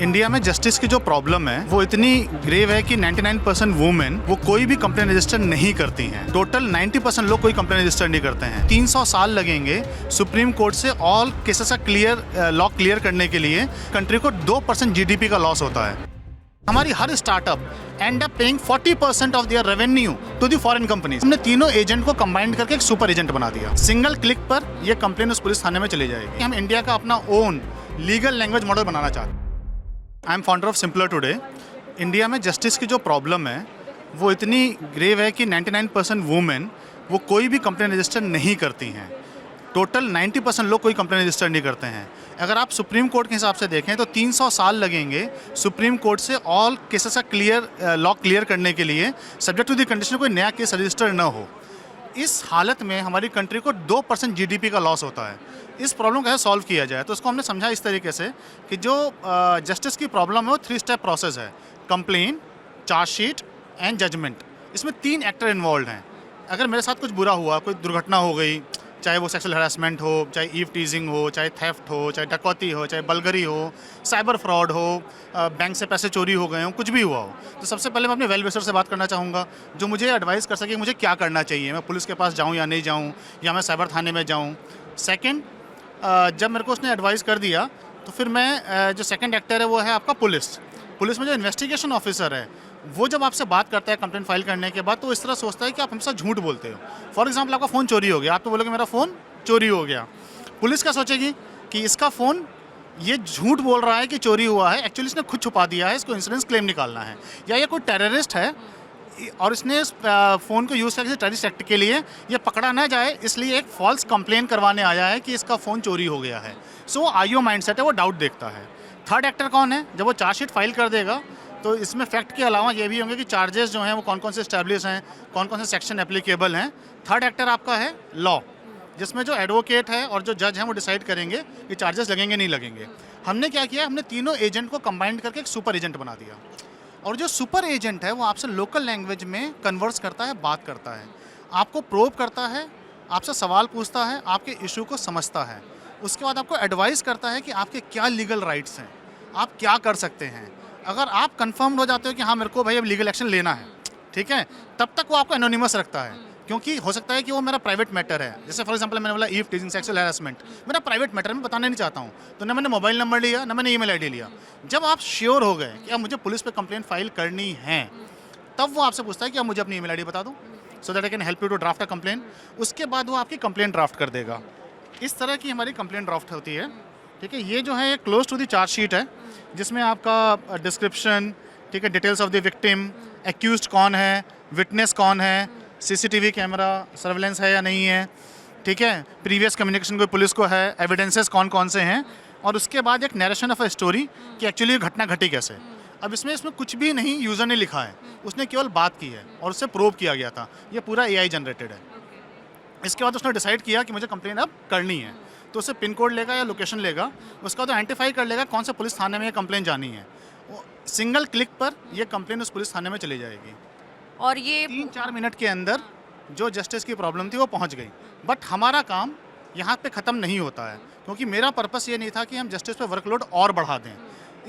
India में justice की जो प्रॉब्लम है वो इतनी ग्रेव है कि 99% वुमेन वो कोई भी कंप्लेन रजिस्टर नहीं करती हैं। टोटल 90% लोग कोई कंप्लेन रजिस्टर नहीं करते हैं। 300 साल लगेंगे सुप्रीम कोर्ट से ऑल केसेस का लॉ क्लियर करने के लिए। कंट्री को 2% जीडीपी का लॉस होता है। हमारी हर startup end up paying 40% of their revenue to the foreign companies. हमने तीनों एजेंट को कंबाइन करके एक सुपर एजेंट बना दिया। सिंगल क्लिक पर यह कंप्लेन उस पुलिस थाने में चली जाएगी। हम इंडिया का अपना ओन लीगल लैंग्वेज मॉडल बनाना चाहते हैं। I am founder of simpler today. India में जस्टिस की जो प्रॉब्लम है वो इतनी ग्रेव है कि 99% वुमेन वो कोई भी कंप्लेन रजिस्टर नहीं करती हैं। टोटल 90% लोग कोई कंप्लेन रजिस्टर नहीं करते हैं। अगर आप सुप्रीम कोर्ट के हिसाब से देखें तो 300 साल लगेंगे सुप्रीम कोर्ट से ऑल केसेस का लॉ क्लियर करने के लिए, सब्जेक्ट टू द कंडीशन कोई नया केस रजिस्टर न हो। इस हालत में हमारी कंट्री को 2% जीडीपी का लॉस होता है। इस प्रॉब्लम को कैसे सॉल्व किया जाए, तो इसको हमने समझा इस तरीके से कि जो जस्टिस की प्रॉब्लम है वो 3 स्टेप प्रोसेस है। Complain, charge sheet and judgment. इसमें 3 एक्टर इन्वॉल्व हैं। अगर मेरे साथ कुछ बुरा हुआ, कोई दुर्घटना हो गई, चाहे वो सेक्सुअल हरासमेंट हो, चाहे ईव टीजिंग हो, चाहे थेफ्ट हो, चाहे डकैती हो, चाहे बलगरी हो, साइबर फ्रॉड हो, बैंक से पैसे चोरी हो गए हो, कुछ भी हुआ हो, तो सबसे पहले मैं अपने वेल विशर से बात करना चाहूँगा जो मुझे एडवाइस कर सके मुझे क्या करना चाहिए। मैं पुलिस के पास जाऊँ या नहीं जाऊँ, या मैं साइबर थाने में जाऊँ। सेकेंड, जब मेरे को उसने एडवाइस कर दिया तो फिर मैं जो सेकंड एक्टर है वो है आपका पुलिस में जो इन्वेस्टिगेशन ऑफिसर है वो जब आपसे बात करता है कंप्लेंट फाइल करने के बाद, तो इस तरह सोचता है कि आप हमसे झूठ बोलते हो। फॉर एग्जांपल, आपका फ़ोन चोरी हो गया, आप तो बोलोगे मेरा फ़ोन चोरी हो गया। पुलिस क्या सोचेगी कि इसका फ़ोन ये झूठ बोल रहा है कि चोरी हुआ है, एक्चुअली इसने खुद छुपा दिया है, इसको इंश्योरेंस क्लेम निकालना है। या ये कोई टेररिस्ट है और इसने फ़ोन को यूज़ करके टेररिस्ट एक्ट के लिए ये पकड़ा ना जाए, इसलिए एक फॉल्स कंप्लेन करवाने आया है कि इसका फ़ोन चोरी हो गया है। सो आईओ माइंडसेट है, वो डाउट देखता है। थर्ड एक्टर कौन है? जब वो चार्जशीट फाइल कर देगा तो इसमें फैक्ट के अलावा ये भी होंगे कि चार्जेस जो हैं वो कौन कौन से एस्टैब्लिश हैं, कौन कौन से सेक्शन एप्लीकेबल हैं। थर्ड एक्टर आपका है लॉ, जिसमें जो एडवोकेट है और जो जज हैं वो डिसाइड करेंगे कि चार्जेस लगेंगे नहीं लगेंगे। हमने क्या किया, हमने तीनों एजेंट को कंबाइन करके एक सुपर एजेंट बना दिया। और जो सुपर एजेंट है वो आपसे लोकल लैंग्वेज में कन्वर्स करता है, बात करता है, आपको प्रोब करता है, आपसे सवाल पूछता है, आपके इशू को समझता है। उसके बाद आपको एडवाइस करता है कि आपके क्या लीगल राइट्स हैं, आप क्या कर सकते हैं। अगर आप कंफर्म हो जाते हो कि हाँ मेरे को भाई अब लीगल एक्शन लेना है, ठीक है, तब तक वो आपको एनोनिमस रखता है, क्योंकि हो सकता है कि वो मेरा प्राइवेट मैटर है। जैसे फॉर एग्जांपल मैंने बोला ईव टीजिंग, सेक्सुअल हैरेसमेंट मेरा प्राइवेट मैटर, मैं बताना नहीं चाहता हूँ, तो ना मैंने मोबाइल नंबर लिया, ना मैंने ईमेल आईडी लिया। जब आप श्योर हो गए कि अब मुझे पुलिस पे कंप्लेंट फाइल करनी है, तब वो आपसे पूछता है कि आप मुझे अपनी ईमेल आईडी बता दो, so that I can help you to draft a complain. उसके बाद वो आपकी कंप्लेंट ड्राफ्ट कर देगा। इस तरह की हमारी कंप्लेंट ड्राफ्ट होती है, ठीक है। ये जो है क्लोज टू द चार्जशीट है, जिसमें आपका डिस्क्रिप्शन, ठीक है, details of the victim, accused कौन है, विटनेस कौन है, सीसीटीवी कैमरा सर्वेलेंस है या नहीं है, ठीक है, प्रीवियस कम्युनिकेशन कोई पुलिस को है, एविडेंसेस कौन कौन से हैं, और उसके बाद एक नरेशन ऑफ अ स्टोरी कि एक्चुअली घटना घटी कैसे। अब इसमें कुछ भी नहीं यूज़र ने लिखा है, उसने केवल बात की है और उससे प्रोब किया गया था। ये पूरा एआई जनरेटेड है। इसके बाद उसने डिसाइड किया कि मुझे कंप्लेन अब करनी है, तो उसे पिन कोड लेगा या लोकेशन लेगा, उसका तो आइडेंटिफाई कर लेगा कौन से पुलिस थाने में ये कंप्लेन जानी है। सिंगल क्लिक पर ये कंप्लेन उस पुलिस थाने में चली जाएगी और ये 3-4 मिनट के अंदर जो जस्टिस की प्रॉब्लम थी वो पहुंच गई। बट हमारा काम यहाँ पे ख़त्म नहीं होता है, क्योंकि मेरा पर्पस ये नहीं था कि हम जस्टिस पे वर्कलोड और बढ़ा दें।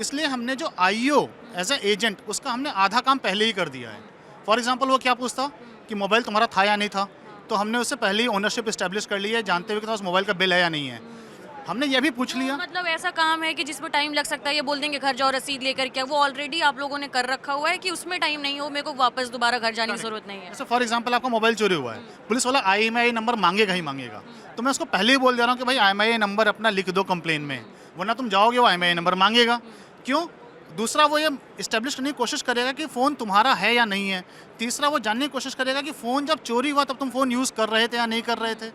इसलिए हमने जो आईओ एज ए एजेंट, उसका हमने आधा काम पहले ही कर दिया है। फॉर एग्जांपल, वो क्या पूछता कि मोबाइल तुम्हारा था या नहीं था, तो हमने उससे पहले ही ओनरशिप इस्टेब्लिश कर ली है, जानते हुए कि उस मोबाइल का बिल है या नहीं है। हमने ये भी पूछ लिया। मतलब ऐसा काम है कि जिसमें टाइम लग सकता है, ये बोल देंगे घर जाओ रसीद लेकर के, वो ऑलरेडी आप लोगों ने कर रखा हुआ है कि उसमें टाइम नहीं हो, मेरे को वापस दोबारा घर जाने की जरूरत नहीं है। जैसे फॉर एग्जांपल आपका मोबाइल चोरी हुआ है, पुलिस वाला IMEI नंबर मांगेगा ही मांगेगा, तो मैं उसको पहले ही बोल दे रहा हूँ कि भाई IMEI नंबर अपना लिख दो कंप्लेन में, वरना तुम जाओगे वो IMEI नंबर मांगेगा। क्यों? दूसरा, वो ये इस्टेब्लिश करने की कोशिश करेगा कि फ़ोन तुम्हारा है या नहीं है। तीसरा, वो जानने की कोशिश करेगा कि फ़ोन जब चोरी हुआ तब तुम फ़ोन यूज़ कर रहे थे या नहीं कर रहे थे,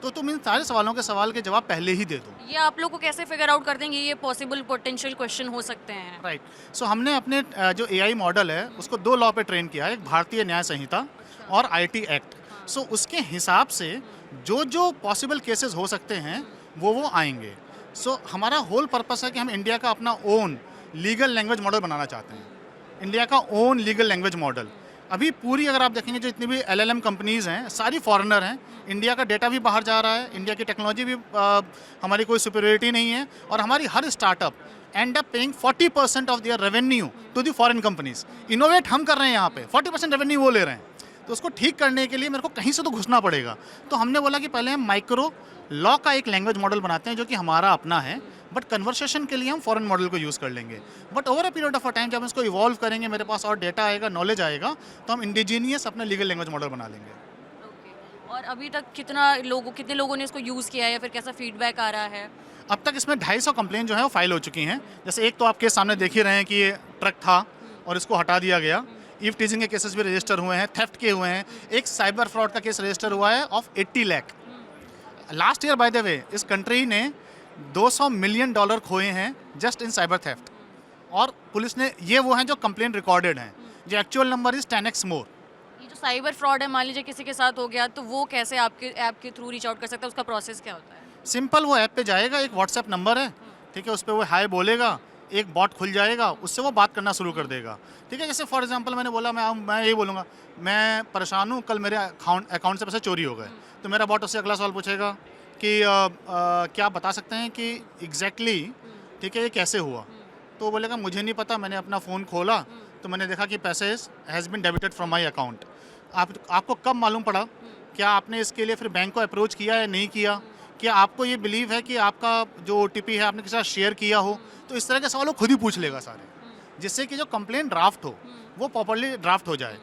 तो तुम इन सारे सवालों के सवाल के जवाब पहले ही दे दो। ये आप लोग को कैसे फिगर आउट कर देंगे ये पॉसिबल पोटेंशियल क्वेश्चन हो सकते हैं? राइट। सो हमने अपने जो AI मॉडल है उसको 2 लॉ पे ट्रेन किया है, एक भारतीय न्याय संहिता और IT एक्ट। सो उसके हिसाब से जो जो पॉसिबल केसेस हो सकते हैं वो आएंगे। सो हमारा होल पर्पस है कि हम इंडिया का अपना ओन लीगल लैंग्वेज मॉडल बनाना चाहते हैं। इंडिया का ओन लीगल लैंग्वेज मॉडल। अभी पूरी अगर आप देखेंगे जो इतनी भी LLM कंपनीज़ हैं सारी फॉरेनर हैं। इंडिया का डेटा भी बाहर जा रहा है, इंडिया की टेक्नोलॉजी भी हमारी कोई सुपीरियरिटी नहीं है, और हमारी हर startup end up paying 40% of their revenue to the foreign companies. Innovate हम कर रहे हैं यहाँ पे, 40% रेवेन्यू वो ले रहे हैं, तो उसको ठीक करने के लिए मेरे को कहीं से तो घुसना पड़ेगा। तो हमने बोला कि पहले हम माइक्रो लॉ का एक लैंग्वेज मॉडल बनाते हैं जो कि हमारा अपना है, बट कन्वर्सेशन के लिए हम फॉरेन मॉडल को यूज़ कर लेंगे। But over a period of a time जब हम इसको इवॉल्व करेंगे, मेरे पास और डेटा आएगा, नॉलेज आएगा, तो हम इंडिजीनियस अपना लीगल लैंग्वेज मॉडल बना लेंगे। और अभी तक कितने लोगों ने इसको यूज़ किया है या फिर कैसा फीडबैक आ रहा है? अब तक इसमें 250 कंप्लेन जो है वो फाइल हो चुकी हैं। जैसे एक तो आपके सामने देख ही रहे हैं कि ये ट्रक था और इसको हटा दिया गया। ईव टीजिंग के केसेस भी रजिस्टर हुए हैं, थेफ्ट के हुए हैं। एक साइबर फ्रॉड का केस रजिस्टर हुआ है of 80 lakh. Last year by the way इस कंट्री ने $200 मिलियन खोए हैं जस्ट इन साइबर थेफ्ट, और पुलिस ने, ये वो हैं जो कंप्लेन रिकॉर्डेड हैं, जो एक्चुअल नंबर इज 10x मोर। ये जो साइबर फ्रॉड है, मान लीजिए किसी के साथ हो गया तो वो कैसे आपके ऐप के थ्रू रीच आउट कर सकता है, उसका प्रोसेस क्या होता है? सिंपल, वो ऐप पे जाएगा, एक व्हाट्सएप नंबर है, ठीक है, उस पर वो हाय बोलेगा, एक बॉट खुल जाएगा, उससे वो बात करना शुरू कर देगा। ठीक है, जैसे फॉर एग्जांपल मैंने बोला, मैं यही बोलूँगा, मैं परेशान हूँ, कल मेरे अकाउंट से पैसे चोरी हो गए, तो मेरा बॉट उससे अगला सवाल पूछेगा कि क्या आप बता सकते हैं कि एग्जैक्टली, ठीक है, ये कैसे हुआ? तो वो बोलेगा मुझे नहीं पता, मैंने अपना फ़ोन खोला तो मैंने देखा कि पैसे has been debited from my account. आपको कब मालूम पड़ा? क्या आपने इसके लिए फिर बैंक को अप्रोच किया या नहीं किया? क्या आपको ये बिलीव है कि आपका जो OTP है आपने किसी साथ शेयर किया हो? तो इस तरह के सवाल वो खुद ही पूछ लेगा सारे, जिससे कि जो कंप्लेन ड्राफ्ट हो वो प्रॉपर्ली ड्राफ्ट हो जाए।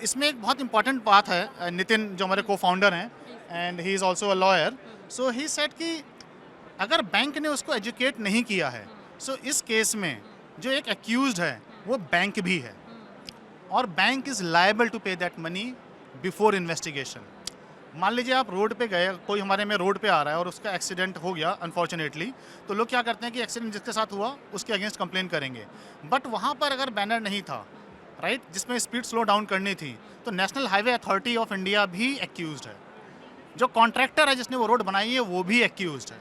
इसमें एक बहुत इंपॉर्टेंट बात है, नितिन जो हमारे को फाउंडर हैं and he is also a lawyer, so he said कि अगर बैंक ने उसको एजुकेट नहीं किया है, सो इस केस में जो एक एक्यूज्ड है वो बैंक भी है, और बैंक इज़ लायबल टू पे दैट मनी बिफोर इन्वेस्टिगेशन। मान लीजिए आप रोड पे गए, कोई हमारे में रोड पे आ रहा है और उसका एक्सीडेंट हो गया अनफॉर्चुनेटली, तो लोग क्या करते हैं कि एक्सीडेंट जिसके साथ हुआ उसके अगेंस्ट कंप्लेन करेंगे, बट वहाँ पर अगर बैनर नहीं था, राइट, जिसमें स्पीड स्लो डाउन करनी थी, तो national highway authority of India भी एक्यूज्ड है, जो कॉन्ट्रैक्टर है जिसने वो रोड बनाई है वो भी एक्यूज्ड है।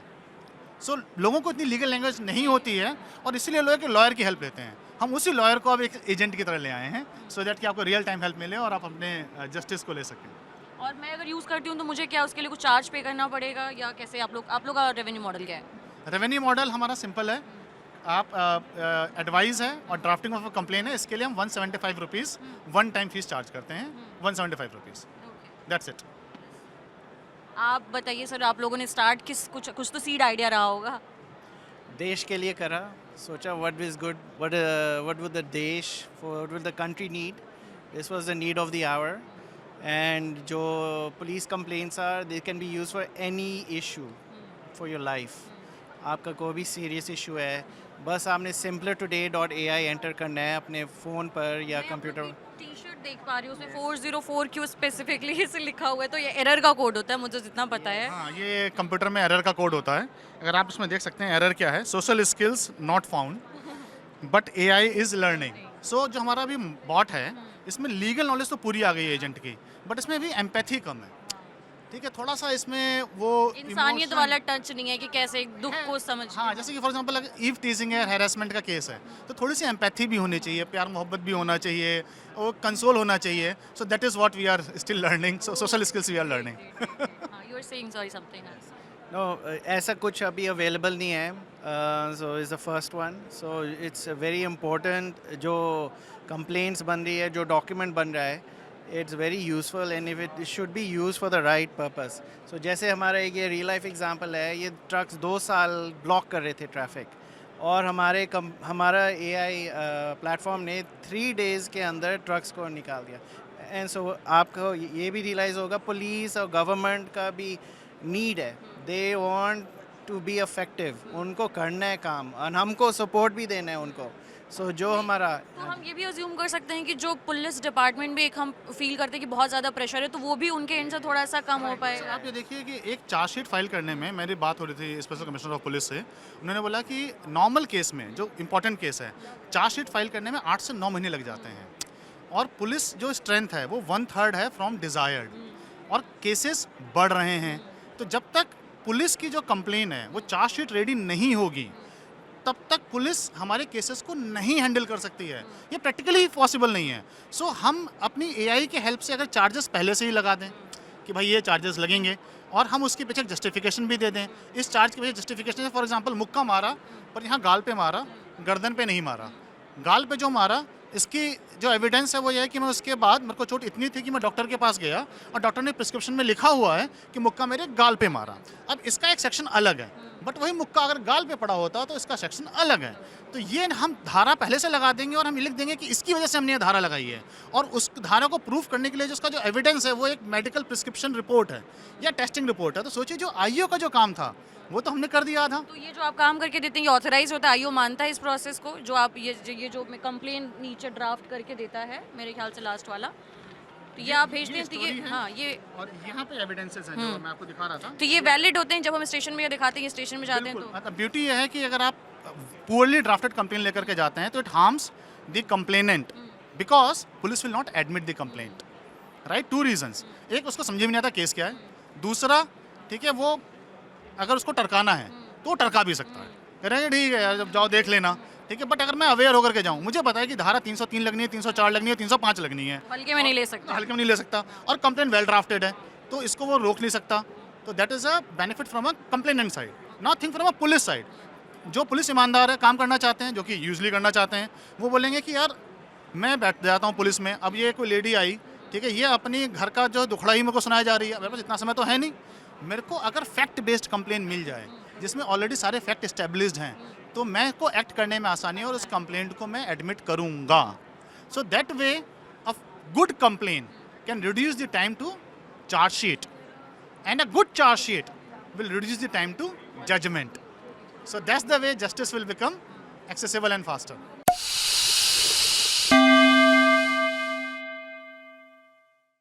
सो लोगों को इतनी लीगल लैंग्वेज नहीं होती है, और इसीलिए लोग लॉयर की हेल्प लेते हैं। हम उसी लॉयर को अब एक एजेंट की तरह ले आए हैं, सो दैट कि आपको रियल टाइम हेल्प मिले और आप अपने जस्टिस को ले सकें। और मैं अगर यूज़ करती हूँ तो मुझे क्या उसके लिए कुछ चार्ज पे करना पड़ेगा, या कैसे आप लोग का रेवेन्यू मॉडल क्या है? रेवेन्यू मॉडल हमारा सिंपल है, आप एडवाइस है और ड्राफ्टिंग ऑफ कंप्लेन है, इसके लिए हम 175 rupees one time fees charge करते हैं, 175 रुपीज़, दैट्स इट। आप बताइए सर, आप लोगों ने स्टार्ट कुछ तो सीड आइडिया रहा होगा? देश के लिए करा, सोचा what is good, what would the देश, what would the country need, this was the need of the hour. And जो police complaints are, they can be use for any issue for your life. आपका कोई भी serious issue है, बस आपने simplertoday.ai enter करना है अपने फ़ोन पर या कंप्यूटर। टी शर्ट देख पा रही हूँ, उसमें 404Q स्पेसिफिकली इसे लिखा हुआ है, तो ये एरर का कोड होता है, मुझे जितना पता है। हाँ, ये कंप्यूटर में एरर का कोड होता है। अगर आप इसमें देख सकते हैं एरर क्या है, social skills not found but AI is learning. So जो हमारा अभी बॉट है, इसमें लीगल नॉलेज तो पूरी आ गई है एजेंट की, बट इसमें भी एम्पैथी कम है। ठीक है, थोड़ा सा इसमें वो इंसानियत emotion- वाला टच नहीं है कि कैसे एक दुख को समझ। हाँ, जैसे कि फॉर एग्जांपल अगर ईव टीजिंग है, हैरेसमेंट का केस है, तो थोड़ी सी एम्पैथी भी होनी चाहिए, प्यार मोहब्बत भी होना चाहिए, और कंसोल होना चाहिए। So that is what we are still learning, so social skills we are learning. You are saying sorry something else. No, ऐसा कुछ अभी अवेलेबल नहीं है, so is the first one. So it's very important, जो complaints बन रही है, जो डॉक्यूमेंट बन रहा है, it's very useful and if it should be use for the right purpose. So जैसे हमारा एक ये रियल लाइफ एग्जांपल है, ये ट्रक्स 2 साल ब्लॉक कर रहे थे ट्रैफिक, और हमारा AI प्लेटफॉर्म ने 3 डेज़ के अंदर ट्रक्स को निकाल दिया। एंड सो आपको ये भी रियलाइज़ होगा, पुलिस और गवर्नमेंट का भी नीड है, they want to be effective, उनको करना है काम, और हमको सपोर्ट भी देना है उनको। सो जो हमारा, तो हम ये भी अज्यूम कर सकते हैं कि जो पुलिस डिपार्टमेंट भी एक हम फील करते हैं कि बहुत ज़्यादा प्रेशर है, तो वो भी उनके एंड से थोड़ा सा कम हो पाएगा। आप ये देखिए कि एक चार्जशीट फाइल करने में मेरी बात हो रही थी स्पेशल कमिश्नर ऑफ पुलिस से, उन्होंने बोला कि नॉर्मल केस में, जो इंपॉर्टेंट केस है, चार्जशीट फाइल करने में 8 से 9 महीने लग जाते हैं, और पुलिस जो स्ट्रेंथ है वो 1/3 है फ्रॉम डिज़ायर्ड, और केसेस बढ़ रहे हैं। तो जब तक पुलिस की जो कंप्लेन है वो चार्जशीट रेडी नहीं होगी, तब तक पुलिस हमारे केसेस को नहीं हैंडल कर सकती है, ये प्रैक्टिकली पॉसिबल नहीं है। सो हम अपनी AI के हेल्प से अगर चार्जेस पहले से ही लगा दें कि भाई ये चार्जेस लगेंगे, और हम उसके पीछे जस्टिफिकेशन भी दे दें, इस चार्ज के पीछे जस्टिफिकेशन है, फॉर एग्जांपल मुक्का मारा पर यहाँ गाल पे मारा, गर्दन पे नहीं मारा, गाल पे जो मारा, इसकी जो एविडेंस है वो ये है कि मैं उसके बाद मेरे को चोट इतनी थी कि मैं डॉक्टर के पास गया और डॉक्टर ने प्रिस्क्रिप्शन में लिखा हुआ है कि मुक्का मेरे गाल पे मारा। अब इसका एक सेक्शन अलग है, बट वही मुक्का अगर गाल पे पड़ा होता तो इसका सेक्शन अलग है। तो ये हम धारा पहले से लगा देंगे और हम लिख देंगे कि इसकी वजह से हमने ये धारा लगाई है, और उस धारा को प्रूफ करने के लिए जिसका जो एविडेंस है वो एक मेडिकल प्रिस्क्रिप्शन रिपोर्ट है या टेस्टिंग रिपोर्ट है। तो सोचिए जो आईओ का जो काम था वो तो हमने कर दिया था। तो ये जो आप काम करके देते हैं ये ऑथराइज होता है, आईओ मानता है इस प्रोसेस को, जो आप ये जो कंप्लेन नीचे ड्राफ्ट करके देता है मेरे ख्याल से लास्ट वाला, तो ये आप भेजते हैं तो ये हाँ ये और यहाँ पे एविडेंसेस हैं जो मैं आपको दिखा रहा था। तो ये वैलिड होते हैं जब हम स्टेशन में दिखाते हैं, स्टेशन में जाते हैं तो मतलब ब्यूटी ये है कि अगर आप पुअरली ड्राफ्टेड कंप्लेन लेकर के जाते हैं तो it harms the complainant because police will not admit the complaint, right. 2 reasons, एक उसको समझ में नहीं आता केस क्या है, दूसरा ठीक है वो अगर उसको टरकाना है तो वो टरका भी सकता है, कह रहे हैं ठीक है यार जब जाओ देख लेना, ठीक है। बट अगर मैं अवेयर होकर के जाऊँ, मुझे पता है कि धारा 303 लगनी है, 304 लगनी है, 305 लगनी है, हल्के में नहीं ले सकते। हल्के में नहीं ले सकता, और कंप्लेन वेल ड्राफ्टेड है तो इसको वो रोक नहीं सकता। तो that is a benefit from a complainant side, not thing from a police side. जो पुलिस ईमानदार है, काम करना चाहते हैं, जो कि यूजली करना चाहते हैं, वो बोलेंगे कि यार मैं बैठ जाता हूँ पुलिस में, अब ये कोई लेडी आई, ठीक है, ये अपनी घर का जो दुखड़ा ही मेरे को सुनाई जा रही है, मेरे पास इतना समय तो है नहीं, मेरे को अगर फैक्ट बेस्ड कंप्लेन मिल जाए जिसमें ऑलरेडी सारे फैक्ट एस्टेब्लिश्ड हैं तो मैं को एक्ट करने में आसानी है और उस कंप्लेंट को मैं एडमिट करूँगा। So that way a good complain can reduce the time to charge sheet and a good charge sheet will reduce the time to judgment. So that's the way justice will become accessible and faster.